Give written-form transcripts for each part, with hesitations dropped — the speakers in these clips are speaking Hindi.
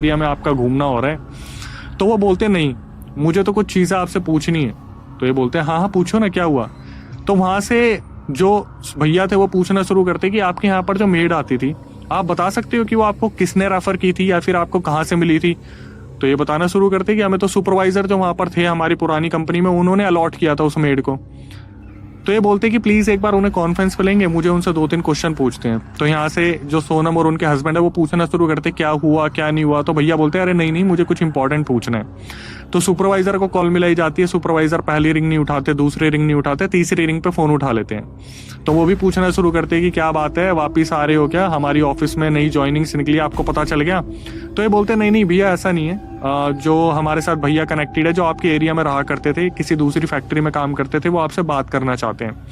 एरिया में आपका घूमना हो रहा है। तो वो बोलते नहीं, मुझे तो कुछ चीज़ें आपसे पूछनी है। तो ये बोलते हैं हाँ हाँ पूछो ना, क्या हुआ। तो वहाँ से जो भैया थे वो पूछना शुरू करते कि आपके यहाँ पर जो मेड आती थी, आप बता सकते हो कि वो आपको किसने रेफर की थी या फिर आपको कहाँ से मिली थी। तो ये बताना शुरू करते कि हमें तो सुपरवाइजर जो वहाँ पर थे हमारी पुरानी कंपनी में, उन्होंने अलॉट किया था उस मेड को। तो ये बोलते कि प्लीज एक बार उन्हें कॉन्फ्रेंस पे लेंगे, मुझे उनसे 2-3 क्वेश्चन पूछते हैं। तो यहाँ से जो सोनम और उनके हस्बैंड है वो पूछना शुरू करते क्या हुआ क्या नहीं हुआ। तो भैया बोलते हैं अरे नहीं नहीं, मुझे कुछ इंपॉर्टेंट पूछना है। तो सुपरवाइजर को कॉल मिलाई जाती है। सुपरवाइजर पहली रिंग नहीं उठाते, दूसरी रिंग नहीं उठाते, तीसरी रिंग पे फोन उठा लेते हैं। तो वो भी पूछना शुरू करते हैं कि क्या बात है, वापिस आ रहे हो क्या, हमारी ऑफिस में नई ज्वाइनिंग्स निकली, आपको पता चल गया। तो ये बोलते नहीं नहीं भैया ऐसा नहीं है, जो हमारे साथ भैया कनेक्टेड है, जो आपके एरिया में रहा करते थे, किसी दूसरी फैक्ट्री में काम करते थे, वो आपसे बात करना चाहते हैं।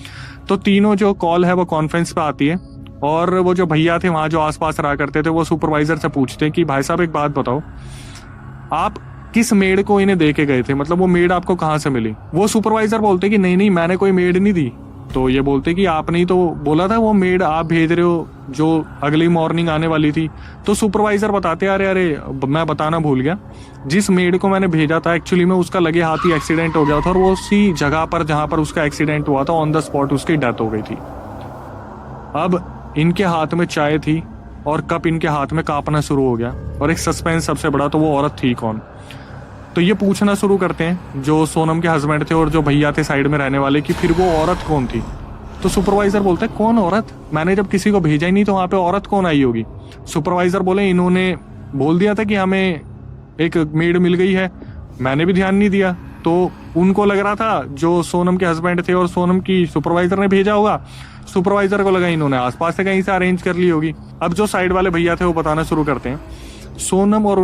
तो तीनों जो कॉल है वो कॉन्फ्रेंस पे आती है और वो जो भैया थे वहाँ जो आसपास रहा करते थे वो सुपरवाइजर से पूछते हैं कि भाई साहब एक बात बताओ, आप किस मेड को इन्हें दे के गए थे, मतलब वो मेड आपको कहाँ से मिली। वो सुपरवाइजर बोलते कि नहीं नहीं मैंने कोई मेड नहीं दी। तो ये बोलते कि आपने ही तो बोला था वो मेड आप भेज रहे हो जो अगली मॉर्निंग आने वाली थी। तो सुपरवाइजर बताते अरे अरे मैं बताना भूल गया, जिस मेड को मैंने भेजा था एक्चुअली में उसका लगे हाथ ही एक्सीडेंट हो गया था और वो उसी जगह पर जहां पर उसका एक्सीडेंट हुआ था ऑन द स्पॉट उसकी डेथ हो गई थी। अब इनके हाथ में चाय थी और कप इनके हाथ में कांपना शुरू हो गया। और एक सस्पेंस सबसे बड़ा, तो वो औरत थी कौन। तो ये पूछना शुरू करते हैं जो सोनम के हस्बैंड थे और जो भैया थे साइड में रहने वाले कि फिर वो औरत कौन थी। तो सुपरवाइजर बोलते हैं कौन औरत, मैंने जब किसी को भेजा ही नहीं तो वहां पे औरत कौन आई होगी। सुपरवाइजर बोले इन्होंने बोल दिया था कि हमें एक मेड मिल गई है, मैंने भी ध्यान नहीं दिया। तो उनको लग रहा था जो सोनम के हस्बैंड थे और सोनम की सुपरवाइजर ने भेजा होगा, सुपरवाइजर को लगा इन्होंने आसपास से कहीं से अरेंज कर ली होगी। अब जो साइड वाले भैया थे वो बताना शुरू करते हैं सोनम और